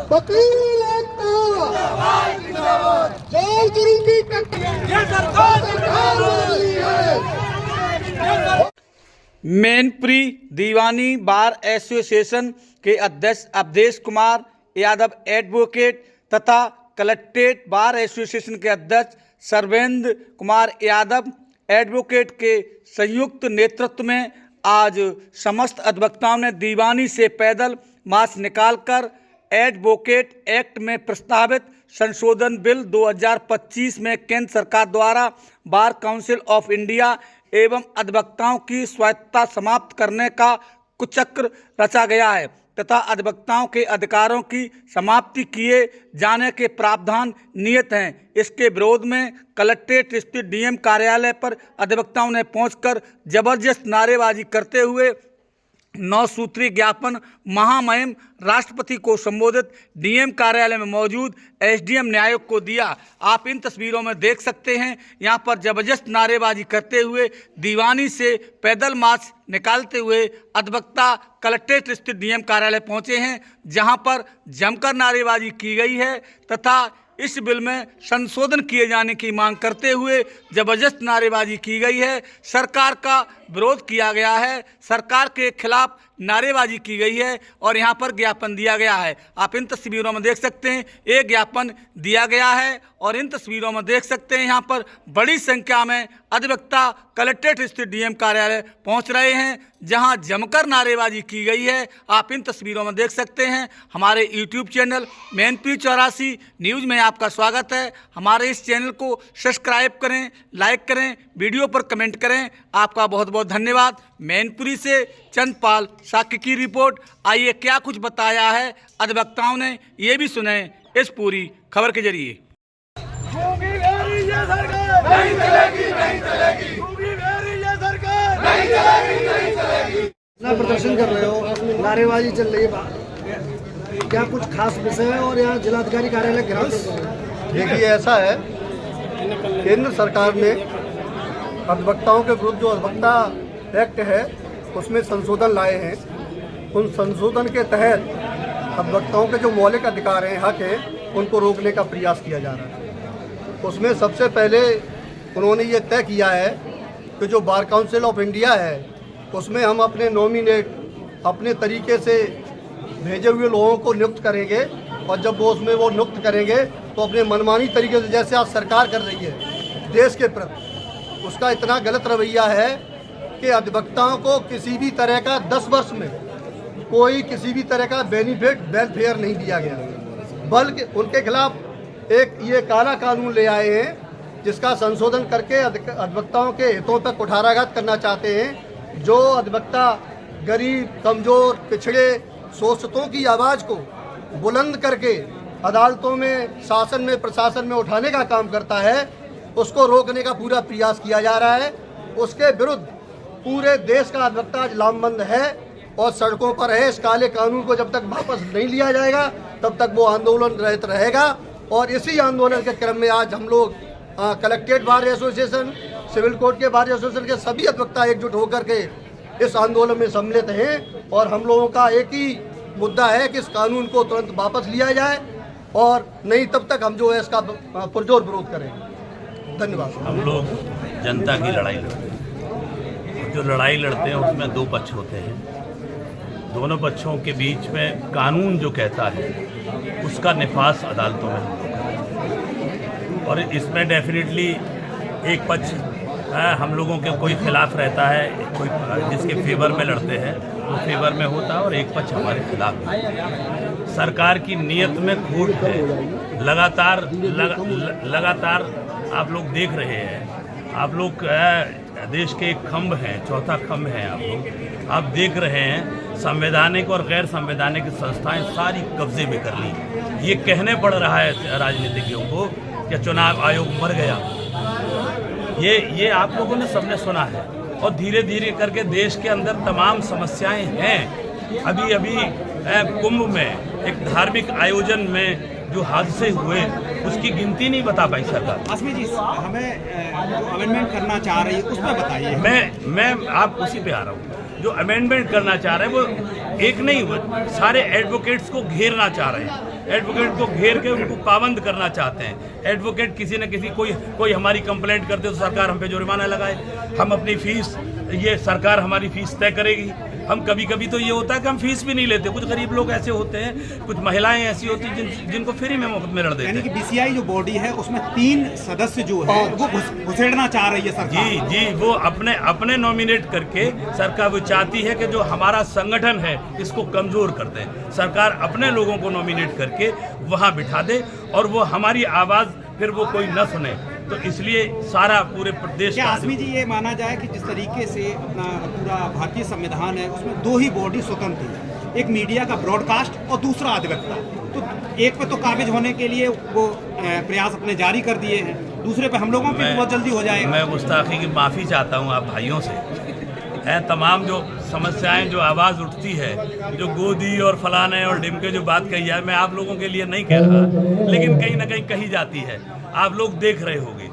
वकील एकता जय करूंगी ये सरकार बदली है। मैनपुरी दीवानी बार एसोसिएशन के अध्यक्ष अवधेश कुमार यादव एडवोकेट तथा कलेक्ट्रेट बार एसोसिएशन के अध्यक्ष सर्वेंद्र कुमार यादव एडवोकेट के संयुक्त नेतृत्व में आज समस्त अधिवक्ताओं ने दीवानी से पैदल मार्च निकालकर एडवोकेट एक्ट में प्रस्तावित संशोधन बिल 2025 में केंद्र सरकार द्वारा बार काउंसिल ऑफ इंडिया एवं अधिवक्ताओं की स्वायत्तता समाप्त करने का कुचक्र रचा गया है तथा अधिवक्ताओं के अधिकारों की समाप्ति किए जाने के प्रावधान नियत हैं। इसके विरोध में कलेक्ट्रेट स्थित डीएम कार्यालय पर अधिवक्ताओं ने पहुंचकर जबरदस्त नारेबाजी करते हुए 9 सूत्री ज्ञापन महामहिम राष्ट्रपति को संबोधित डीएम कार्यालय में मौजूद एसडीएम न्यायिक को दिया। आप इन तस्वीरों में देख सकते हैं, यहां पर जबरदस्त नारेबाजी करते हुए दीवानी से पैदल मार्च निकालते हुए अधिवक्ता कलेक्ट्रेट स्थित डीएम कार्यालय पहुंचे हैं, जहां पर जमकर नारेबाजी की गई है तथा इस बिल में संशोधन किए जाने की मांग करते हुए जबरदस्त नारेबाजी की गई है। सरकार का विरोध किया गया है, सरकार के खिलाफ नारेबाजी की गई है और यहां पर ज्ञापन दिया गया है। आप इन तस्वीरों में देख सकते हैं, एक ज्ञापन दिया गया है और इन तस्वीरों में देख सकते हैं यहां पर बड़ी संख्या में अधिवक्ता कलेक्ट्रेट स्थित डीएम कार्यालय पहुंच रहे हैं, जहां जमकर नारेबाजी की गई है। आप इन तस्वीरों में देख सकते हैं। हमारे यूट्यूब चैनल मैनपुरी 84 न्यूज़ में आपका स्वागत है। हमारे इस चैनल को सब्सक्राइब करें, लाइक करें, वीडियो पर कमेंट करें। आपका बहुत बहुत धन्यवाद। मैनपुरी से चंदपाल साकी की रिपोर्ट। आइए क्या कुछ बताया है अधिवक्ताओं ने, ये भी सुने इस पूरी खबर के जरिए। प्रदर्शन कर रहे हो, नारेबाजी चल रही है, क्या कुछ खास विषय है और यहाँ जिलाधिकारी कार्यालय घेराव? देखिए, ऐसा है, केंद्र सरकार ने अधिवक्ताओं के विरुद्ध जो अधिवक्ता एक्ट है उसमें संशोधन लाए हैं। उन संशोधन के तहत अधिवक्ताओं के जो मौलिक अधिकार हैं, हक हैं, उनको रोकने का प्रयास किया जा रहा है। उसमें सबसे पहले उन्होंने ये तय किया है कि जो बार काउंसिल ऑफ इंडिया है उसमें हम अपने नॉमिनेट अपने तरीके से भेजे हुए लोगों को नियुक्त करेंगे और जब वो उसमें वो नियुक्त करेंगे तो अपने मनमानी तरीके से, जैसे आज सरकार कर रही है देश के प्रति, उसका इतना गलत रवैया है कि अधिवक्ताओं को किसी भी तरह का 10 वर्ष में कोई किसी भी तरह का बेनिफिट वेलफेयर नहीं दिया गया, बल्कि उनके खिलाफ एक ये काला कानून ले आए हैं जिसका संशोधन करके अधिवक्ताओं के हितों पर कुठाराघात करना चाहते हैं। जो अधिवक्ता गरीब, कमज़ोर, पिछड़े शोषितों की आवाज़ को बुलंद करके अदालतों में, शासन में, प्रशासन में उठाने का काम करता है, उसको रोकने का पूरा प्रयास किया जा रहा है। उसके विरुद्ध पूरे देश का अधिवक्ता आज लामबंद है और सड़कों पर है। इस काले कानून को जब तक वापस नहीं लिया जाएगा तब तक वो आंदोलन रहित रहेगा और इसी आंदोलन के क्रम में आज हम लोग collectorate bar association, civil court के बार एसोसिएशन के सभी अधिवक्ता एकजुट होकर के इस आंदोलन में सम्मिलित हैं और हम लोगों का एक ही मुद्दा है कि इस कानून को तुरंत वापस लिया जाए और नहीं तब तक हम जो है इसका पुरजोर विरोध करेंगे। धन्यवाद। हम लोग जनता की लड़ाई लड़ते हैं। जो लड़ाई लड़ते हैं उसमें 2 पक्ष होते हैं। दोनों पक्षों के बीच में कानून जो कहता है उसका निफाज अदालतों में हम लोग करें और इसमें डेफिनेटली एक पक्ष हम लोगों के कोई खिलाफ रहता है, कोई जिसके फेवर में लड़ते हैं वो फेवर में होता है और एक पक्ष हमारे खिलाफ है। सरकार की नीयत में खोट है। लगातार आप लोग देख रहे हैं, आप लोग देश के एक खंभ हैं, चौथा खंभ है आप देख रहे हैं। संवैधानिक और गैर संवैधानिक संस्थाएं सारी कब्जे में कर ली। ये कहने पड़ रहा है राजनीतिज्ञों को कि चुनाव आयोग मर गया। ये आप लोगों ने सबने सुना है और धीरे धीरे करके देश के अंदर तमाम समस्याएं हैं। अभी कुंभ में एक धार्मिक आयोजन में जो हादसे हुए उसकी गिनती नहीं बता पाई सरकार। आसमी जी, हमें जो अमेंडमेंट करना चाह रही है उस पर बताइए। मैं आप उसी पे आ रहा हूँ। जो अमेंडमेंट करना चाह रहे हैं वो एक नहीं, सारे एडवोकेट्स को घेरना चाह रहे हैं, एडवोकेट को घेर के उनको पाबंद करना चाहते हैं। एडवोकेट किसी न किसी कोई हमारी कंप्लेंट करते तो सरकार हम पे जुर्माना लगाए, हम अपनी फीस, ये सरकार हमारी फीस तय करेगी। हम कभी कभी तो ये होता है कि हम फीस भी नहीं लेते। कुछ गरीब लोग ऐसे होते हैं, कुछ महिलाएं ऐसी होती हैं जिनको फ्री में मुफ्त में लड़ देते हैं। यानी कि बीसीआई जो बॉडी है उसमें 3 सदस्य जो है वो घुसेड़ना चाह रही है सरकार। जी, वो अपने नॉमिनेट करके सरकार वो चाहती है कि जो हमारा संगठन है इसको कमजोर कर दे। सरकार अपने लोगों को नॉमिनेट करके वहाँ बिठा दे और वो हमारी आवाज़ फिर वो कोई न सुने। तो इसलिए सारा पूरे प्रदेश क्या आसमी जी ये माना जाए कि जिस तरीके से अपना पूरा भारतीय संविधान है उसमें 2 ही बॉडी स्वतंत्र है, एक मीडिया का ब्रॉडकास्ट और दूसरा अधिवक्ता, तो एक पे तो काबिज होने के लिए वो प्रयास अपने जारी कर दिए हैं, दूसरे पे हम लोगों पे बहुत जल्दी हो जाएगा। मैं गुस्ताखी की माफ़ी चाहता हूँ आप भाइयों से। है तमाम जो समस्याएं जो आवाज़ उठती है, जो गोदी और फलाने और ढिमके जो बात कही है, मैं आप लोगों के लिए नहीं कह रहा, लेकिन कहीं ना कहीं कही जाती है। आप लोग देख रहे होंगे,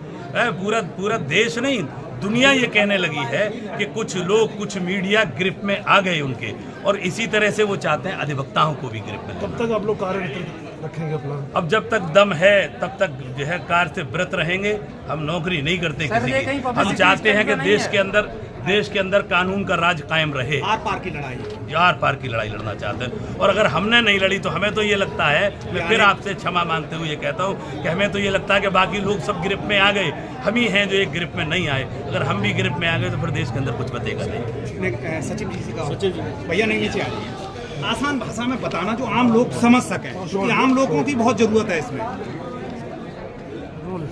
पूरा देश नहीं दुनिया ये कहने लगी है कि कुछ लोग, कुछ मीडिया ग्रिप में आ गए उनके, और इसी तरह से वो चाहते हैं अधिवक्ताओं को भी ग्रिप में। कब तक आप लोग कार्य रखेंगे अपना? अब जब तक दम है तब तक जो है कार्य से व्रत रहेंगे। हम नौकरी नहीं करते किसी की, हम चाहते हैं कि देश के अंदर कानून का राज कायम रहे। आर पार की लड़ाई लड़ना चाहते हैं, और अगर हमने नहीं लड़ी तो हमें तो ये लगता है, मैं फिर आपसे क्षमा मांगते हुए ये कहता हूँ कि हमें तो ये लगता है कि बाकी लोग सब ग्रिप में आ गए, हम ही हैं जो एक ग्रिप में नहीं आए। अगर हम भी ग्रिप में आ गए तो फिर देश के अंदर कुछ बचेगा नहीं। सचिन जी भैया नहीं नीचे आ रही है, आसान भाषा में बताना जो आम लोग समझ सकें, क्योंकि आम लोगों की बहुत जरूरत है इसमें।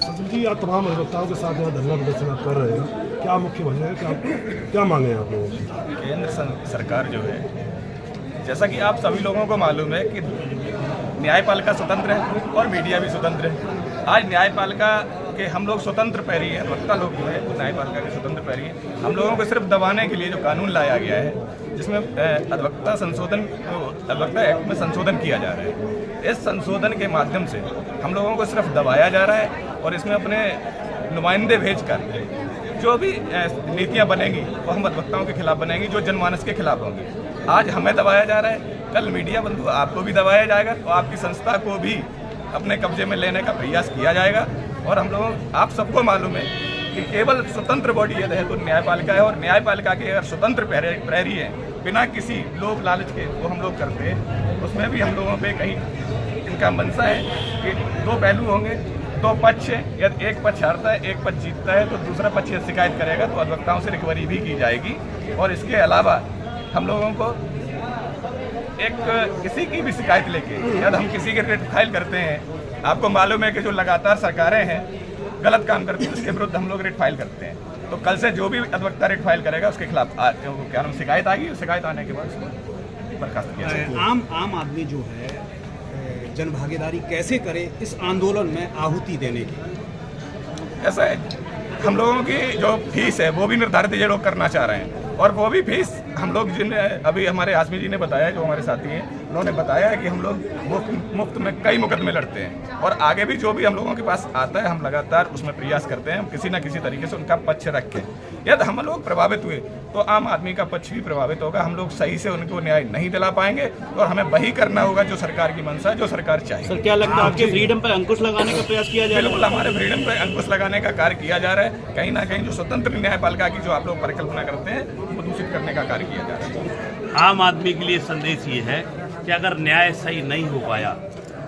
सचिन जी, आप तमाम अधिवक्ताओं के साथ यहाँ धरना प्रदर्शन आप कर रहे हैं, क्या मुख्य वजह है, क्या मांगे आप लोगों की? केंद्र सरकार जो है, जैसा कि आप सभी लोगों को मालूम है कि न्यायपालिका स्वतंत्र है और मीडिया भी स्वतंत्र है। आज न्यायपालिका के हम लोग स्वतंत्र पैरी हैं, अधिवक्ता लोग जो है वो न्यायपालिका के स्वतंत्र पैरी हैं। हम लोगों को सिर्फ दबाने के लिए जो कानून लाया गया है, जिसमें अधिवक्ता एक्ट में संशोधन किया जा रहा है, इस संशोधन के माध्यम से हम लोगों को सिर्फ दबाया जा रहा है, और इसमें अपने नुमाइंदे भेजकर जो भी नीतियाँ बनेंगी वो हम अधिवक्ताओं के खिलाफ बनेंगी, जो जनमानस के खिलाफ होंगी। आज हमें दबाया जा रहा है, कल मीडिया बंधु आपको भी दबाया जाएगा, तो आपकी संस्था को भी अपने कब्जे में लेने का प्रयास किया जाएगा। और हम लोगों, आप सबको मालूम है कि केवल स्वतंत्र बॉडी यदि है तो न्यायपालिका है, और न्यायपालिका के अगर स्वतंत्र प्रहरी हैं बिना किसी लोभ लालच के वो हम लोग करते हैं, उसमें भी हम लोगों पे कहीं इनका मंशा है कि 2 पहलू होंगे, 2 पक्ष है, यदि एक पक्ष हारता है, एक पक्ष जीतता है, तो दूसरा पक्ष शिकायत करेगा तो अधिवक्ताओं से रिकवरी भी की जाएगी। और इसके अलावा हम लोगों को किसी की भी शिकायत लेके यदि हम किसी के रेट फाइल करते हैं, आपको मालूम है कि जो लगातार सरकारें हैं गलत काम करती हैं, उसके विरुद्ध हम लोग रेट फाइल करते हैं। तो कल से जो भी अधिवक्ता रेट फाइल करेगा उसके खिलाफ क्या नाम शिकायत आएगी, शिकायत आने के बाद उसको बर्खास्त किया जाएगा। आम आदमी जो है जन भागीदारी कैसे करे इस आंदोलन में आहुति देने की? ऐसा है, हम लोगों की जो फीस है वो भी निर्धारित ये लोग करना चाह रहे हैं, और वो भी फीस हम लोग अभी हमारे आसमी जी ने बताया, जो हमारे साथी हैं, उन्होंने बताया है कि हम लोग मुफ्त में कई मुकदमे लड़ते हैं, और आगे भी जो भी हम लोगों के पास आता है हम लगातार उसमें प्रयास करते हैं, हम किसी न किसी तरीके से उनका पक्ष रखें। यदि हम लोग प्रभावित हुए तो आम आदमी का पक्ष भी प्रभावित होगा, हम लोग सही से उनको न्याय नहीं दिला पाएंगे, और हमें वही करना होगा जो सरकार की मंशा है, जो सरकार चाहिए। सर, क्या लगता है आपके फ्रीडम पर अंकुश लगाने का प्रयास किया जा रहा है? बिल्कुल, हमारे फ्रीडम पर अंकुश लगाने का कार्य किया जा रहा है। कहीं ना कहीं जो स्वतंत्र न्यायपालिका की जो आप लोग परिकल्पना करते हैं वो दूषित करने का कार्य किया जा रहा है। आम आदमी के लिए संदेश ये है कि अगर न्याय सही नहीं हो पाया,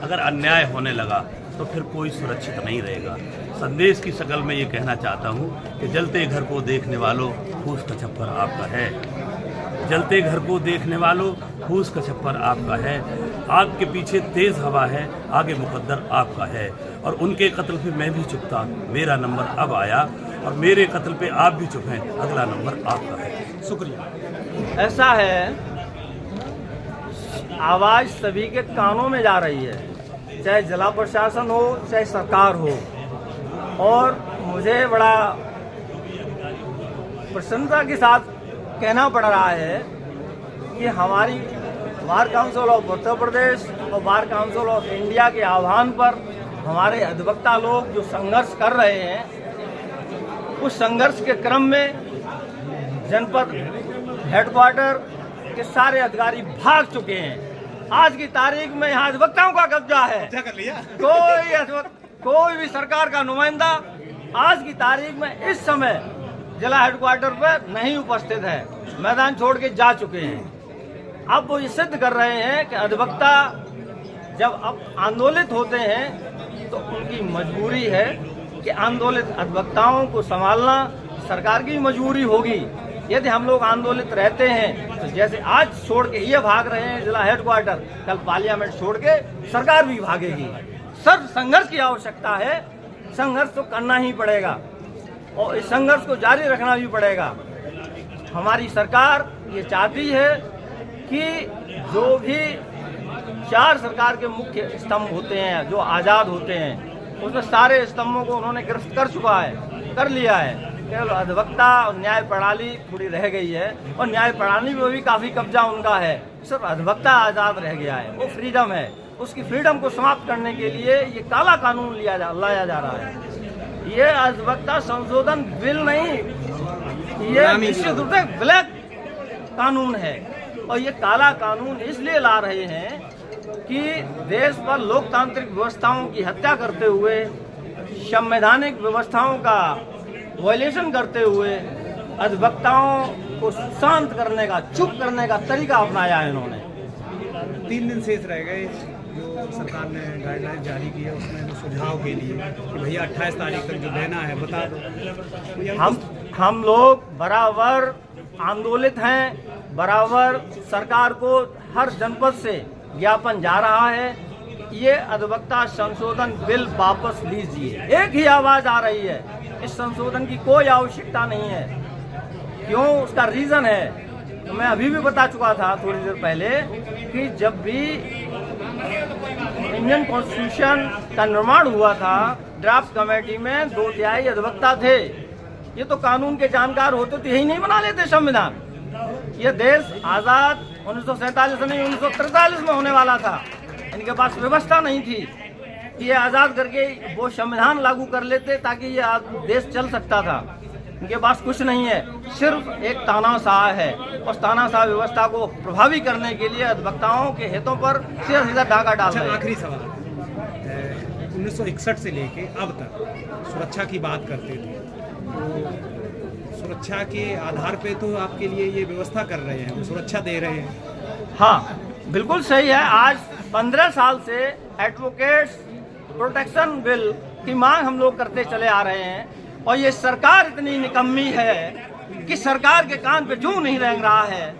अगर अन्याय होने लगा तो फिर कोई सुरक्षित नहीं रहेगा। संदेश की शक्ल में ये कहना चाहता हूँ कि जलते घर को देखने वालों फूस का छप्पर आपका है। जलते घर को देखने वालों फूस का छप्पर आपका है। आग के पीछे तेज हवा है, आगे मुकद्दर आपका है। और उनके कत्ल पे मैं भी चुप था, मेरा नंबर अब आया, और मेरे कत्ल पे आप भी चुप हैं, अगला नंबर आपका है। शुक्रिया। ऐसा है, आवाज़ सभी के कानों में जा रही है, चाहे जिला प्रशासन हो चाहे सरकार हो, और मुझे बड़ा प्रसन्नता के साथ कहना पड़ रहा है कि हमारी bar council of Uttar Pradesh और बार काउंसिल ऑफ इंडिया के आह्वान पर हमारे अधिवक्ता लोग जो संघर्ष कर रहे हैं, उस संघर्ष के क्रम में जनपद हेडक्वार्टर के सारे अधिकारी भाग चुके हैं। आज की तारीख में यहाँ अधिवक्ताओं का कब्जा है। कर लिया कोई भी सरकार का नुमाइंदा आज की तारीख में इस समय जिला हेडक्वार्टर पर नहीं उपस्थित है, मैदान छोड़ के जा चुके हैं। अब वो ये सिद्ध कर रहे हैं कि अधिवक्ता जब अब आंदोलित होते हैं तो उनकी मजबूरी है कि आंदोलित अधिवक्ताओं को संभालना सरकार की मजबूरी होगी। यदि हम लोग आंदोलित रहते हैं तो जैसे आज छोड़ के ये भाग रहे हैं जिला हेडक्वार्टर, कल पार्लियामेंट छोड़ के सरकार भी भागेगी। सर संघर्ष की आवश्यकता है, संघर्ष तो करना ही पड़ेगा और इस संघर्ष को जारी रखना भी पड़ेगा। हमारी सरकार ये चाहती है कि जो भी 4 सरकार के मुख्य स्तंभ होते हैं जो आज़ाद होते हैं, उसमें सारे स्तंभों को उन्होंने गिरफ्त कर लिया है। केवल अधिवक्ता और न्याय प्रणाली थोड़ी रह गई है और न्याय प्रणाली में भी काफ़ी कब्जा उनका है। सिर्फ अधिवक्ता आज़ाद रह गया है, वो फ्रीडम है। उसकी फ्रीडम को समाप्त करने के लिए ये काला कानून लाया जा रहा है। ये अधिवक्ता संशोधन बिल नहीं, ये निश्चित रूप से ब्लैक कानून है और ये काला कानून इसलिए ला रहे हैं कि देश पर लोकतांत्रिक व्यवस्थाओं की हत्या करते हुए, संवैधानिक व्यवस्थाओं का वायलेशन करते हुए अधिवक्ताओं को शांत करने का, चुप करने का तरीका अपनाया है इन्होंने। 3 दिन शेष रह गए जो सरकार ने गाइडलाइन जारी की है, उसमें जो सुझाव के लिए कि भैया 28 तारीख तक जो देना है बता दो। हम लोग बराबर आंदोलित हैं, बराबर सरकार को हर जनपद से ज्ञापन जा रहा है ये अधिवक्ता संशोधन बिल वापस लीजिए। एक ही आवाज आ रही है, इस संशोधन की कोई आवश्यकता नहीं है। क्यों? उसका रीजन है तो मैं अभी भी बता चुका था थोड़ी देर पहले कि जब भी इंडियन कॉन्स्टिट्यूशन का निर्माण हुआ था, ड्राफ्ट कमेटी में 2/3 अधिवक्ता थे। ये तो कानून के जानकार होते तो यही नहीं बना लेते संविधान। ये देश आज़ाद 1947 नहीं 1943 में होने वाला था। इनके पास व्यवस्था नहीं थी कि ये आज़ाद करके वो संविधान लागू कर लेते ताकि ये देश चल सकता था। इनके पास कुछ नहीं है, सिर्फ एक तानाशाह है। उस तानाशाह व्यवस्था को प्रभावी करने के लिए अधिवक्ताओं के हितों पर सीधा धागा डाल रहे हैं। आखिरी सवाल, 1961 से लेके अब तक सुरक्षा की बात करते थे, तो सुरक्षा के आधार पे तो आपके लिए ये व्यवस्था कर रहे हैं, सुरक्षा दे रहे हैं। हाँ बिल्कुल सही है। आज 15 साल से एडवोकेट्स प्रोटेक्शन बिल की मांग हम लोग करते चले आ रहे हैं और ये सरकार इतनी निकम्मी है कि सरकार के कान पे जूं नहीं रेंग रहा है।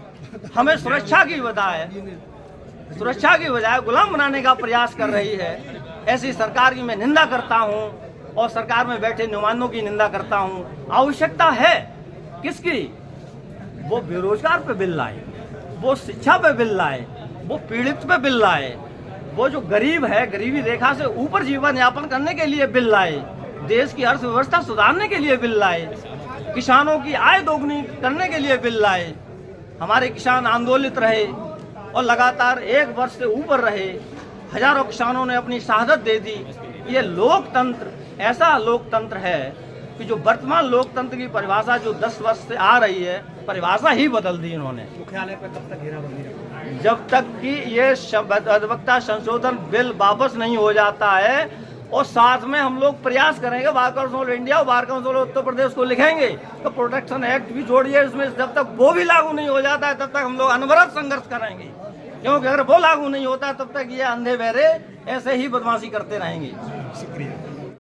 हमें सुरक्षा की बजाय गुलाम बनाने का प्रयास कर रही है। ऐसी सरकार की मैं निंदा करता हूं और सरकार में बैठे नुमाइंदों की निंदा करता हूं। आवश्यकता है किसकी? वो बेरोजगार पे बिल लाए, वो शिक्षा पे बिल लाए, वो पीड़ित पे बिल लाए, वो जो गरीब है गरीबी रेखा से ऊपर जीवन यापन करने के लिए बिल लाए, देश की अर्थव्यवस्था सुधारने के लिए बिल लाए, किसानों की आय दोगुनी करने के लिए बिल लाए। हमारे किसान आंदोलित रहे और लगातार 1 वर्ष से ऊपर रहे। हजारों किसानों ने अपनी शहादत दे दी। ये लोकतंत्र ऐसा लोकतंत्र है कि जो वर्तमान लोकतंत्र की परिभाषा जो 10 वर्ष से आ रही है, परिभाषा ही बदल दी इन्होंने। मुख्यालय पर कब तक घेराबंदी रखोगे? जब तक कि ये अधिवक्ता संशोधन बिल वापस नहीं हो जाता है और साथ में हम लोग प्रयास करेंगे, बार काउंसिल ऑफ इंडिया और bar council of Uttar Pradesh को लिखेंगे तो प्रोटेक्शन एक्ट भी जोड़िए इसमें। जब तक वो भी लागू नहीं हो जाता है तब तक हम लोग अनवरत संघर्ष करेंगे, क्योंकि अगर वो लागू नहीं होता है तब तक ये अंधे बहरे ऐसे ही बदमाशी करते रहेंगे। शुक्रिया।